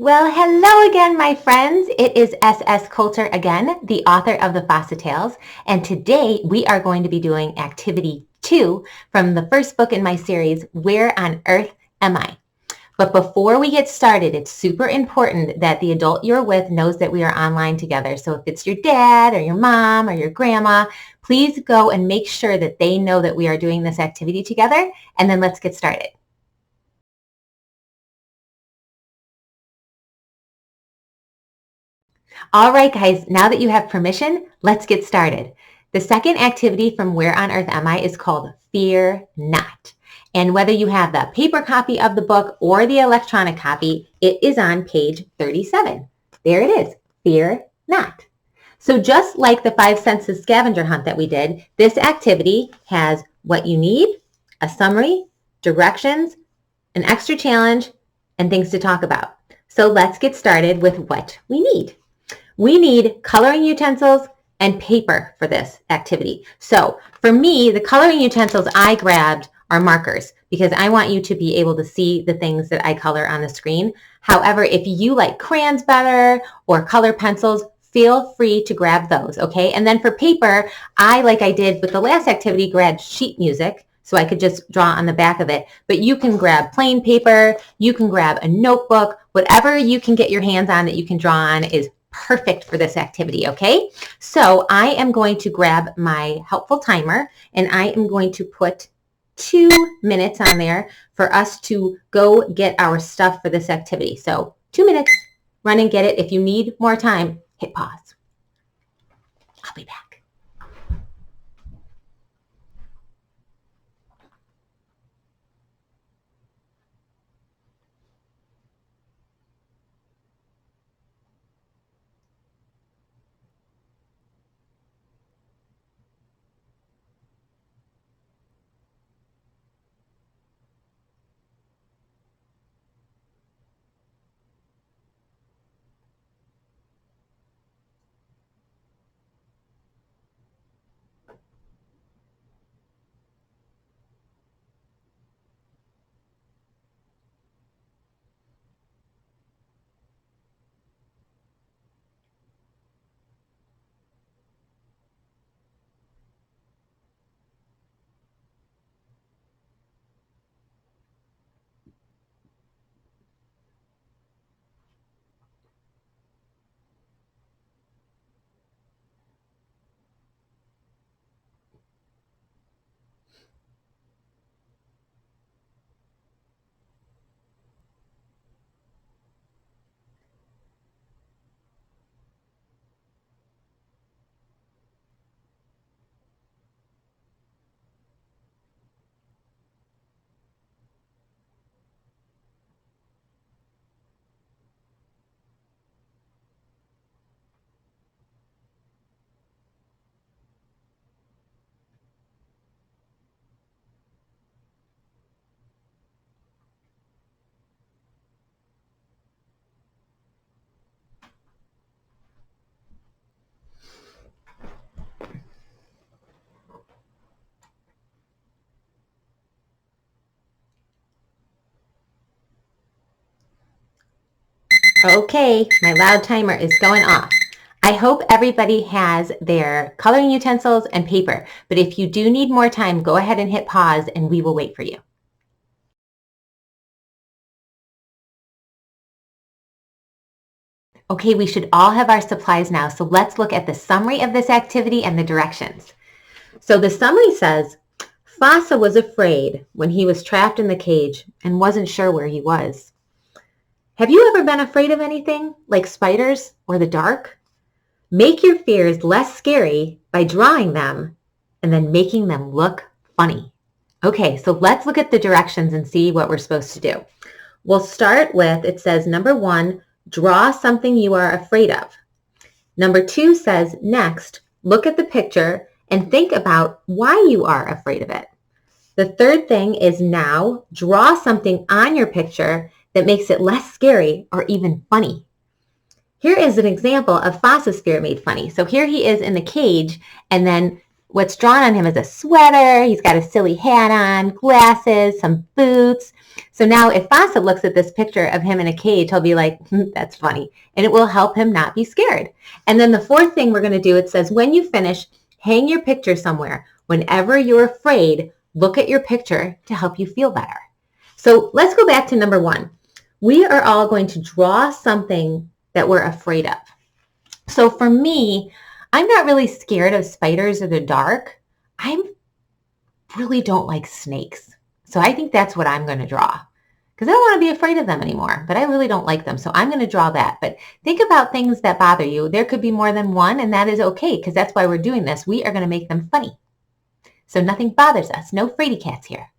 Well, hello again, my friends. It is SS Coulter again, the author of the Fassa Tails, and today we are going to be doing activity 2 from the first book in my series, Where on Earth Am I? But before we get started, it's super important that the adult you're with knows that we are online together. So if it's your dad or your mom or your grandma, please go and make sure that they know that we are doing this activity together, and then let's get started. All right, guys, now that you have permission, let's get started. The second activity from Where on Earth Am I is called Fear Not. And whether you have the paper copy of the book or the electronic copy, it is on page 37. There it is, Fear Not. So just like the 5 senses scavenger hunt that we did, this activity has what you need, a summary, directions, an extra challenge, and things to talk about. So let's get started with what we need. We need coloring utensils and paper for this activity. So for me, the coloring utensils I grabbed are markers because I want you to be able to see the things that I color on the screen. However, if you like crayons better or color pencils, feel free to grab those, okay? And then for paper, like I did with the last activity, grabbed sheet music so I could just draw on the back of it. But you can grab plain paper, you can grab a notebook, whatever you can get your hands on that you can draw on is perfect for this activity, okay? So I am going to grab my helpful timer and I am going to put 2 minutes on there for us to go get our stuff for this activity. So 2 minutes, run and get it. If you need more time, hit pause. I'll be back. Okay, my loud timer is going off. I hope everybody has their coloring utensils and paper, but if you do need more time, go ahead and hit pause and we will wait for you. Okay, we should all have our supplies now, so let's look at the summary of this activity and the directions. So the summary says, Fassa was afraid when he was trapped in the cage and wasn't sure where he was. Have you ever been afraid of anything, like spiders or the dark? Make your fears less scary by drawing them and then making them look funny. Okay, so let's look at the directions and see what we're supposed to do. We'll start with, it says, number 1, draw something you are afraid of. Number 2 says, next, look at the picture and think about why you are afraid of it. The third thing is now draw something on your picture that makes it less scary or even funny. Here is an example of Fassa's fear made funny. So here he is in the cage, and then what's drawn on him is a sweater. He's got a silly hat on, glasses, some boots. So now if Fassa looks at this picture of him in a cage, he'll be like, that's funny. And it will help him not be scared. And then the fourth thing we're going to do, it says, when you finish, hang your picture somewhere. Whenever you're afraid, look at your picture to help you feel better. So let's go back to number 1. We are all going to draw something that we're afraid of. So for me, I'm not really scared of spiders or the dark. I really don't like snakes. So I think that's what I'm going to draw because I don't want to be afraid of them anymore, but I really don't like them. So I'm going to draw that. But think about things that bother you. There could be more than one, and that is okay because that's why we're doing this. We are going to make them funny. So nothing bothers us. No fraidy cats here.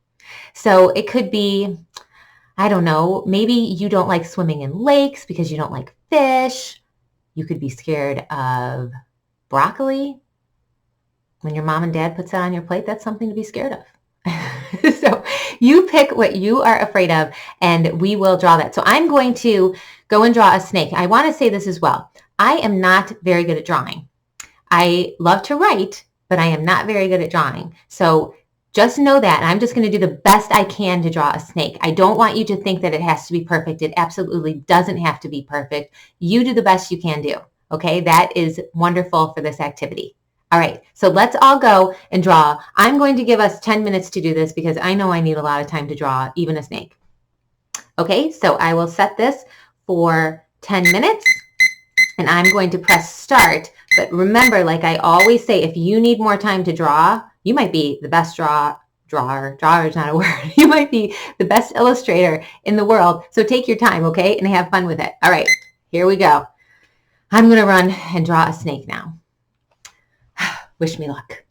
So it could be, I don't know, maybe you don't like swimming in lakes because you don't like fish. You could be scared of broccoli. When your mom and dad puts that on your plate, that's something to be scared of. So you pick what you are afraid of and we will draw that. So I'm going to go and draw a snake. I want to say this as well. I am not very good at drawing. I love to write, but I am not very good at drawing. So just know that, and I'm just going to do the best I can to draw a snake. I don't want you to think that it has to be perfect. It absolutely doesn't have to be perfect. You do the best you can do. Okay, that is wonderful for this activity. All right, so let's all go and draw. I'm going to give us 10 minutes to do this because I know I need a lot of time to draw even a snake. Okay, so I will set this for 10 minutes and I'm going to press start. But remember, like I always say, if you need more time to draw, you might be the best drawer is not a word. You might be the best illustrator in the world. So take your time, okay, and have fun with it. All right, here we go. I'm going to run and draw a snake now. Wish me luck.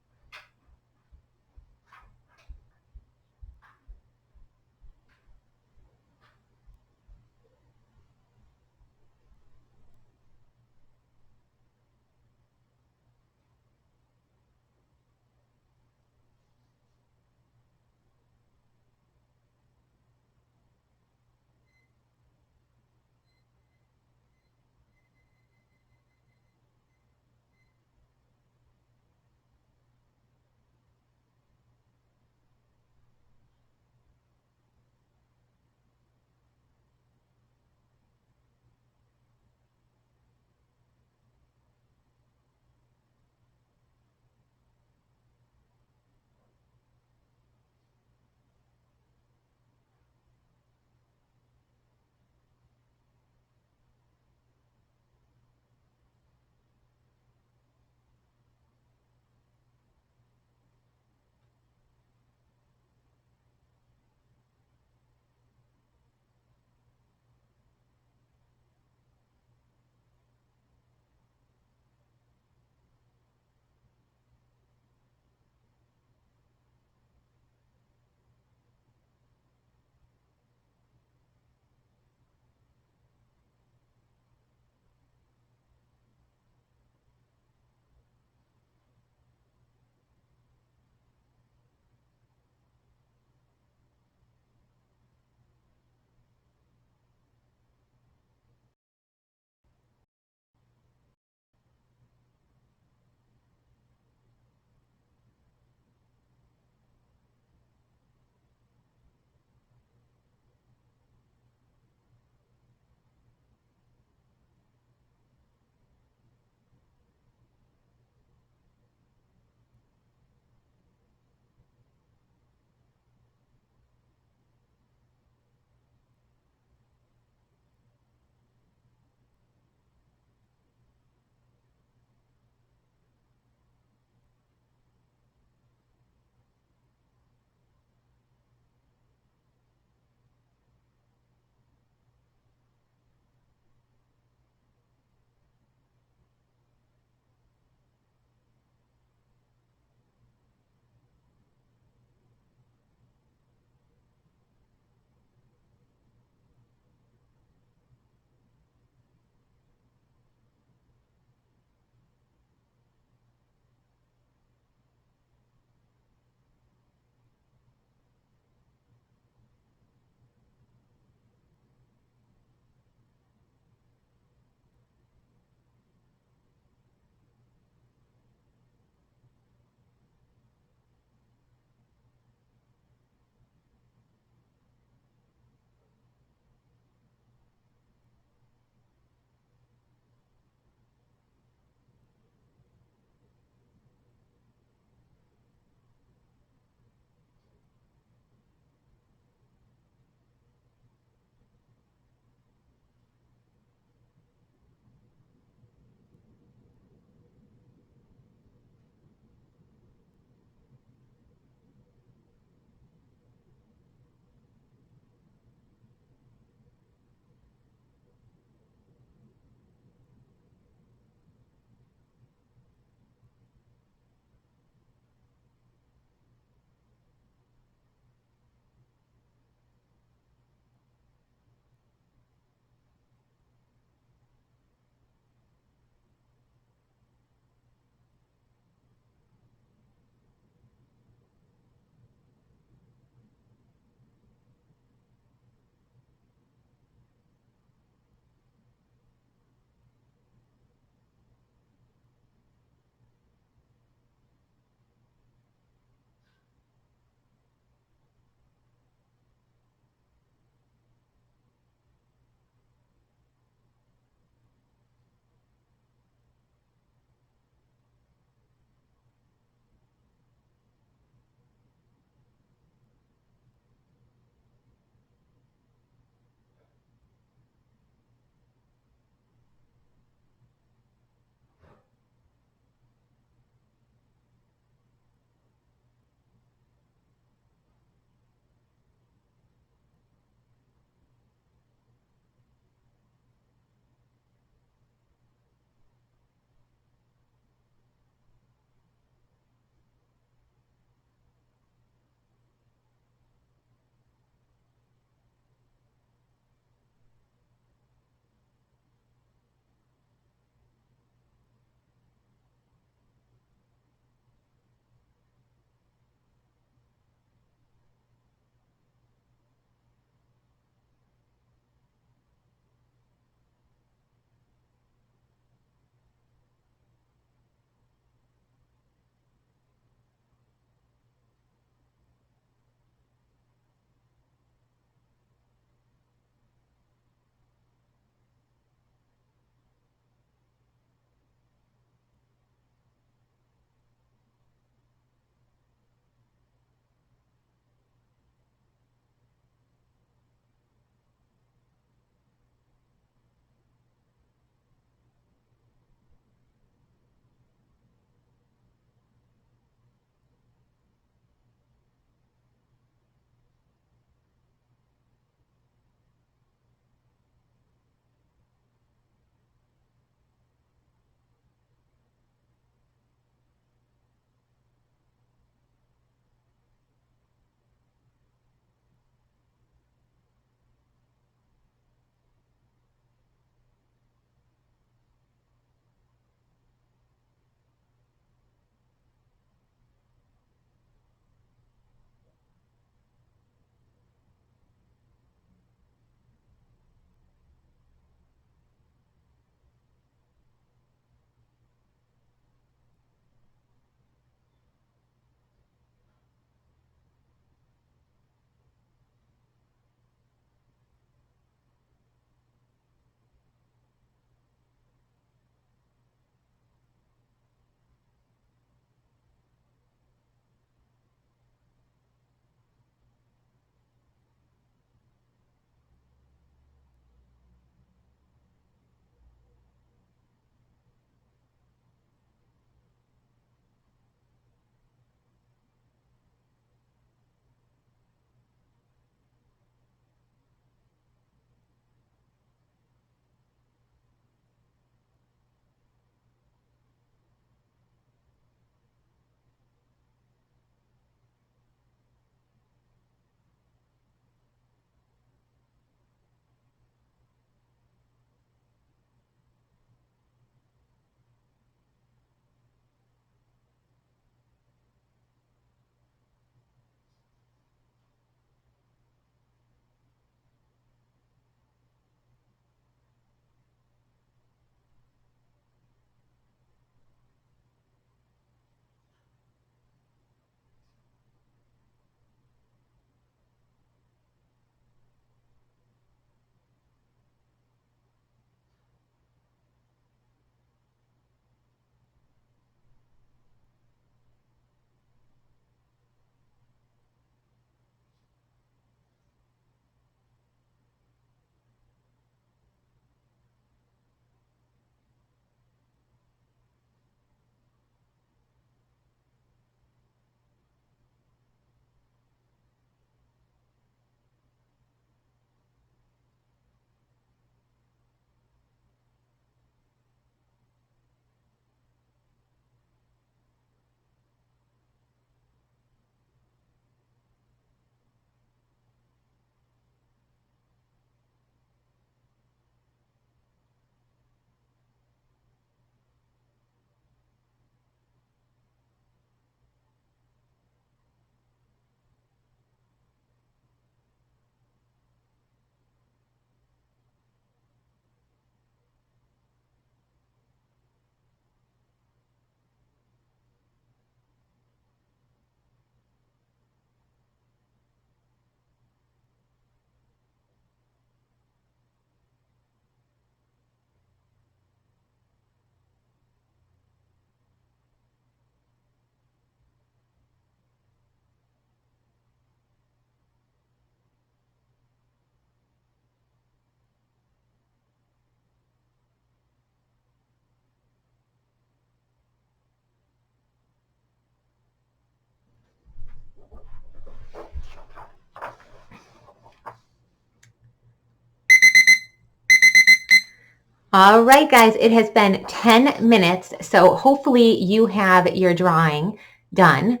All right, guys, it has been 10 minutes, so hopefully you have your drawing done.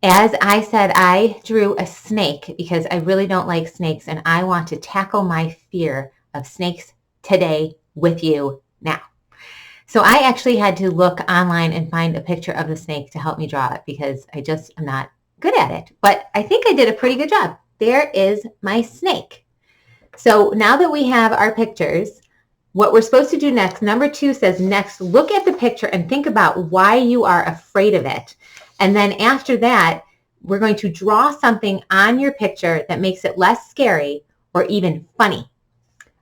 As I said, I drew a snake because I really don't like snakes, and I want to tackle my fear of snakes today with you now. So I actually had to look online and find a picture of the snake to help me draw it because I just am not good at it. But I think I did a pretty good job. There is my snake. So now that we have our pictures, what we're supposed to do next, number 2 says, next, look at the picture and think about why you are afraid of it. And then after that, we're going to draw something on your picture that makes it less scary or even funny.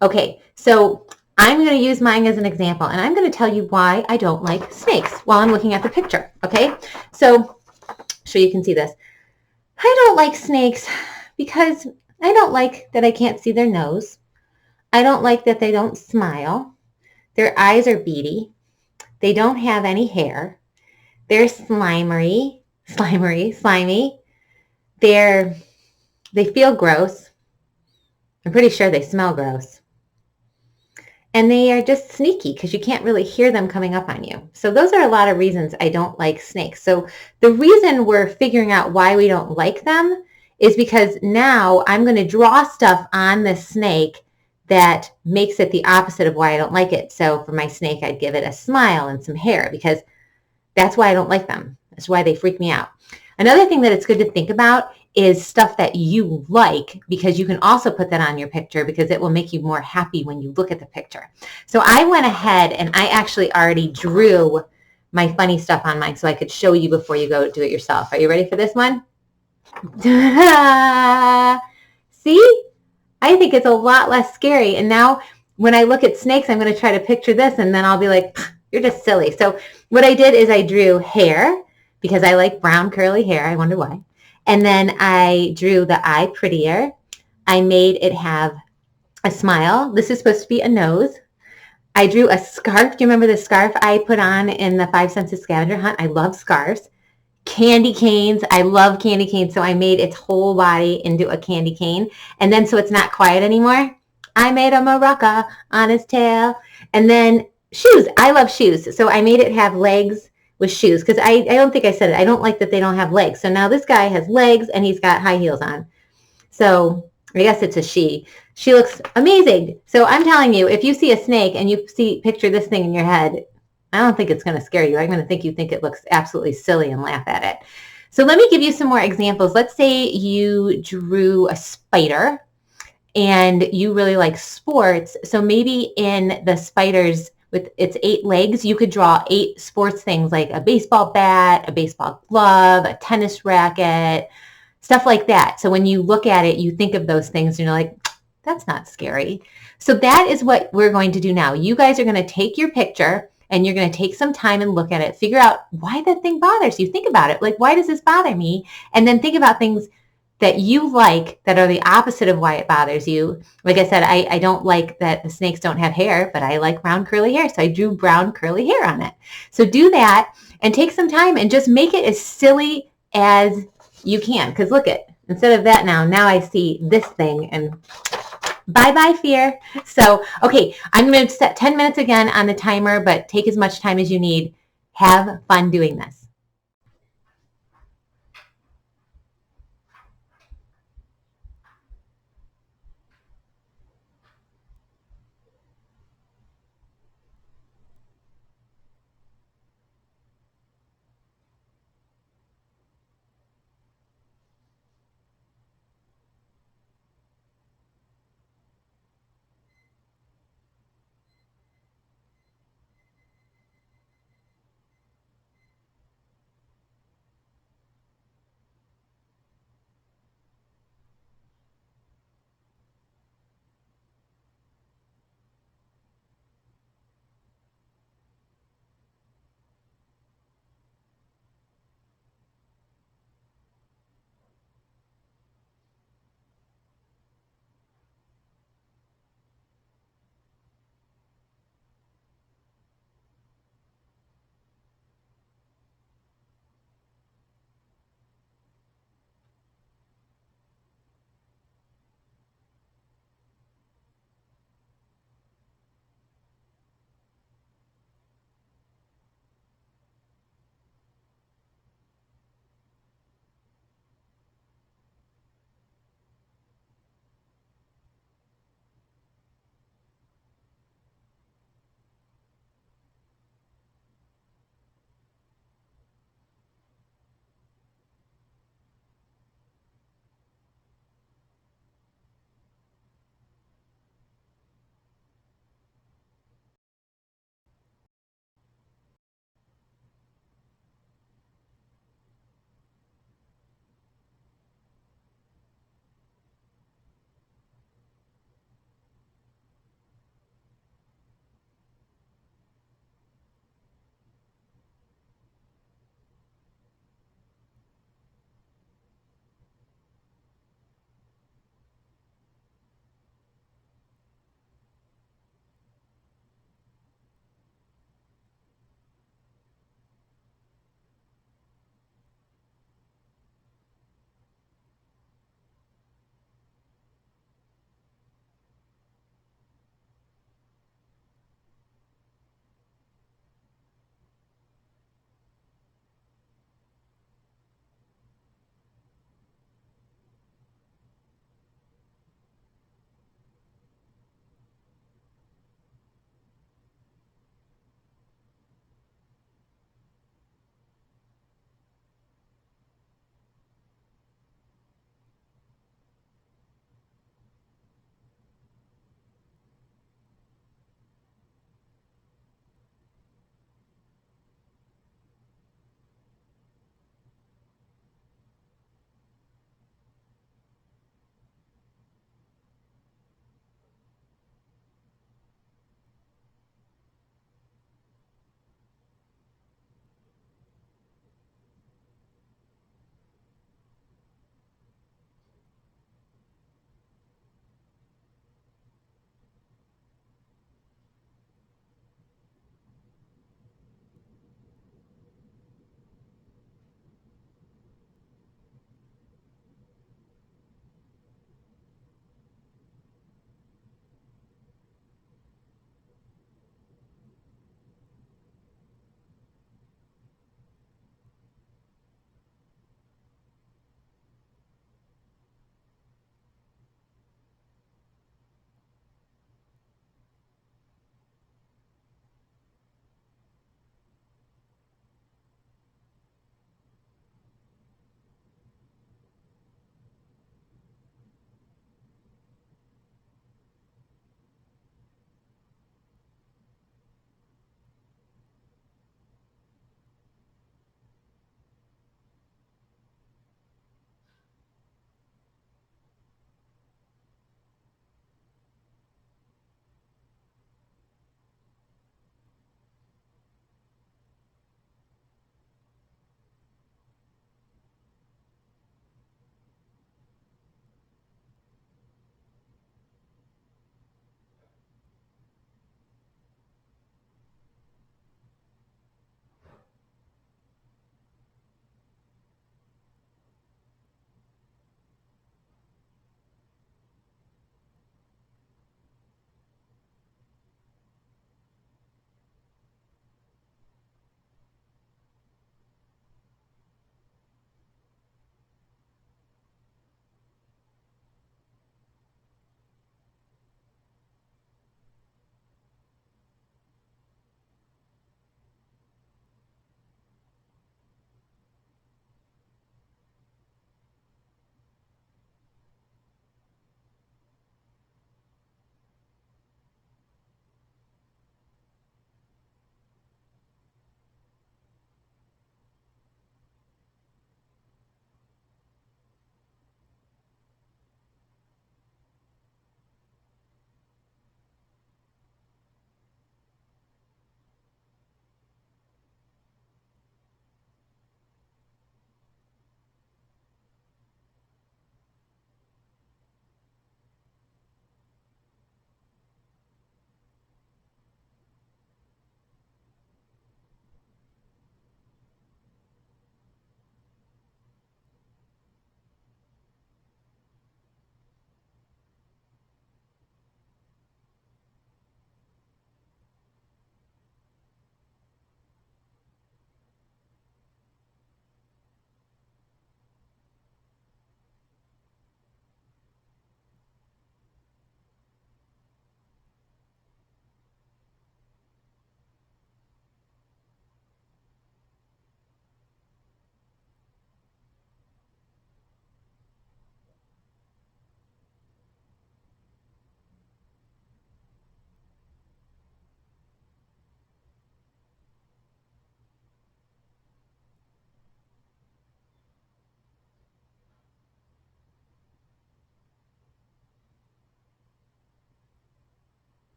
Okay, so I'm going to use mine as an example, and I'm going to tell you why I don't like snakes while I'm looking at the picture, okay? So you can see this. I don't like snakes because I don't like that I can't see their nose. I don't like that they don't smile. Their eyes are beady. They don't have any hair. They're slimy. They feel gross. I'm pretty sure they smell gross. And they are just sneaky because you can't really hear them coming up on you. So those are a lot of reasons I don't like snakes. So the reason we're figuring out why we don't like them is because now I'm going to draw stuff on the snake that makes it the opposite of why I don't like it. So for my snake, I'd give it a smile and some hair because that's why I don't like them. That's why they freak me out. Another thing that it's good to think about is stuff that you like, because you can also put that on your picture because it will make you more happy when you look at the picture. So I went ahead and I actually already drew my funny stuff on mine so I could show you before you go do it yourself. Are you ready for this one? See? I think it's a lot less scary. And now when I look at snakes, I'm going to try to picture this and then I'll be like, you're just silly. So what I did is I drew hair because I like brown curly hair. I wonder why. And then I drew the eye prettier. I made it have a smile. This is supposed to be a nose. I drew a scarf. Do you remember the scarf I put on in the 5 Senses Scavenger Hunt? I love scarves. Candy canes. I love candy canes. So I made its whole body into a candy cane. And then so it's not quiet anymore, I made a maraca on his tail. And then shoes. I love shoes. So I made it have legs with shoes because I don't think I said it. I don't like that they don't have legs. So now this guy has legs and he's got high heels on. So I guess it's a she. She looks amazing. So I'm telling you, if you see a snake and you picture this thing in your head, I don't think it's going to scare you. I'm going to think you think it looks absolutely silly and laugh at it. So let me give you some more examples. Let's say you drew a spider and you really like sports. So maybe in the spider's with its 8 legs, you could draw 8 sports things like a baseball bat, a baseball glove, a tennis racket, stuff like that. So when you look at it, you think of those things and you're like, that's not scary. So that is what we're going to do now. You guys are going to take your picture and you're going to take some time and look at it, figure out why that thing bothers you. Think about it. Like, why does this bother me? And then think about things that you like that are the opposite of why it bothers you. Like I said, I don't like that the snakes don't have hair, but I like brown curly hair. So I drew brown curly hair on it. So do that and take some time and just make it as silly as you can. Because look at, instead of that now I see this thing and bye-bye fear. So, okay, I'm going to set 10 minutes again on the timer, but take as much time as you need. Have fun doing this.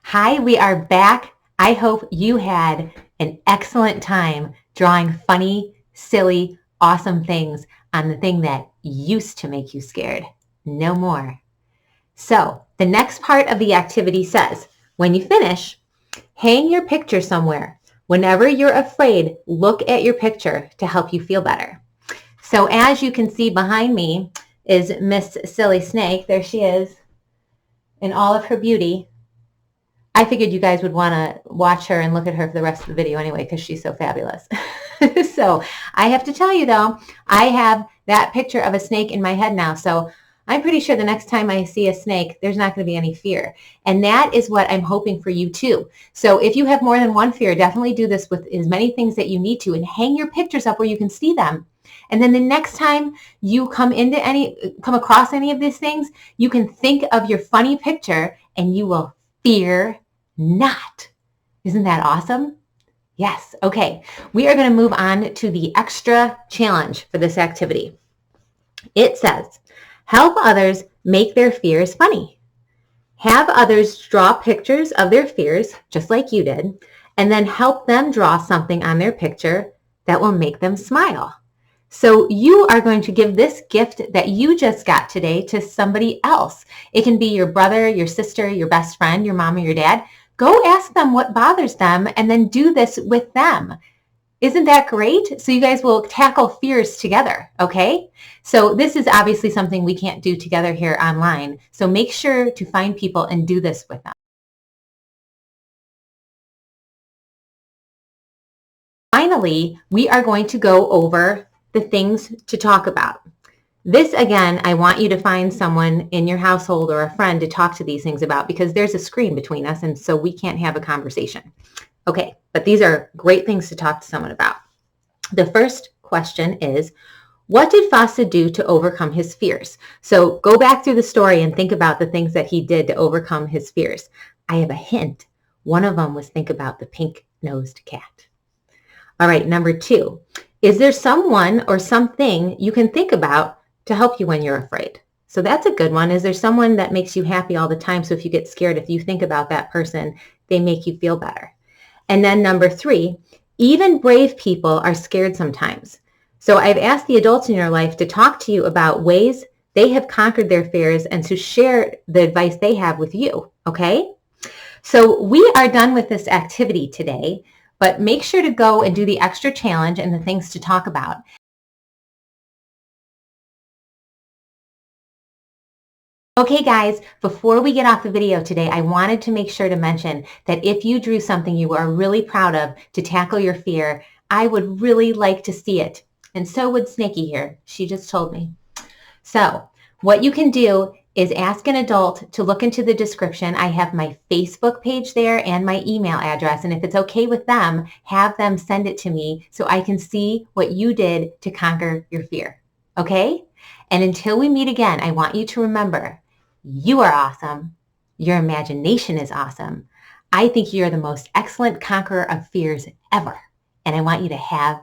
Hi, we are back. I hope you had an excellent time drawing funny, silly, awesome things on the thing that used to make you scared. No more. So the next part of the activity says, when you finish, hang your picture somewhere. Whenever you're afraid, look at your picture to help you feel better. So as you can see behind me is Miss Silly Snake. There she is in all of her beauty. I figured you guys would want to watch her and look at her for the rest of the video anyway because she's so fabulous. So I have to tell you though, I have that picture of a snake in my head now. So I'm pretty sure the next time I see a snake, there's not going to be any fear. And that is what I'm hoping for you too. So if you have more than one fear, definitely do this with as many things that you need to and hang your pictures up where you can see them. And then the next time you come across any of these things, you can think of your funny picture and you will fear not. Isn't that awesome? Yes. Okay. We are going to move on to the extra challenge for this activity. It says, help others make their fears funny. Have others draw pictures of their fears, just like you did, and then help them draw something on their picture that will make them smile. So you are going to give this gift that you just got today to somebody else. It can be your brother, your sister, your best friend, your mom, or your dad. Go ask them what bothers them and then do this with them. Isn't that great? So you guys will tackle fears together, okay? So this is obviously something we can't do together here online. So make sure to find people and do this with them. Finally, we are going to go over the things to talk about. This, again, I want you to find someone in your household or a friend to talk to these things about because there's a screen between us and so we can't have a conversation. Okay, but these are great things to talk to someone about. The first question is, what did Fassa do to overcome his fears? So go back through the story and think about the things that he did to overcome his fears. I have a hint. One of them was think about the pink-nosed cat. All right, number 2. Is there someone or something you can think about to help you when you're afraid? So that's a good one. Is there someone that makes you happy all the time? So if you get scared, if you think about that person, they make you feel better. And then number 3, even brave people are scared sometimes. So I've asked the adults in your life to talk to you about ways they have conquered their fears and to share the advice they have with you, okay? So we are done with this activity today, but make sure to go and do the extra challenge and the things to talk about. Okay guys, before we get off the video today, I wanted to make sure to mention that if you drew something you are really proud of to tackle your fear, I would really like to see it. And so would Snakey here. She just told me. So what you can do is ask an adult to look into the description. I have my Facebook page there and my email address. And if it's okay with them, have them send it to me so I can see what you did to conquer your fear. Okay? And until we meet again, I want you to remember, you are awesome. Your imagination is awesome. I think you're the most excellent conqueror of fears ever. And I want you to have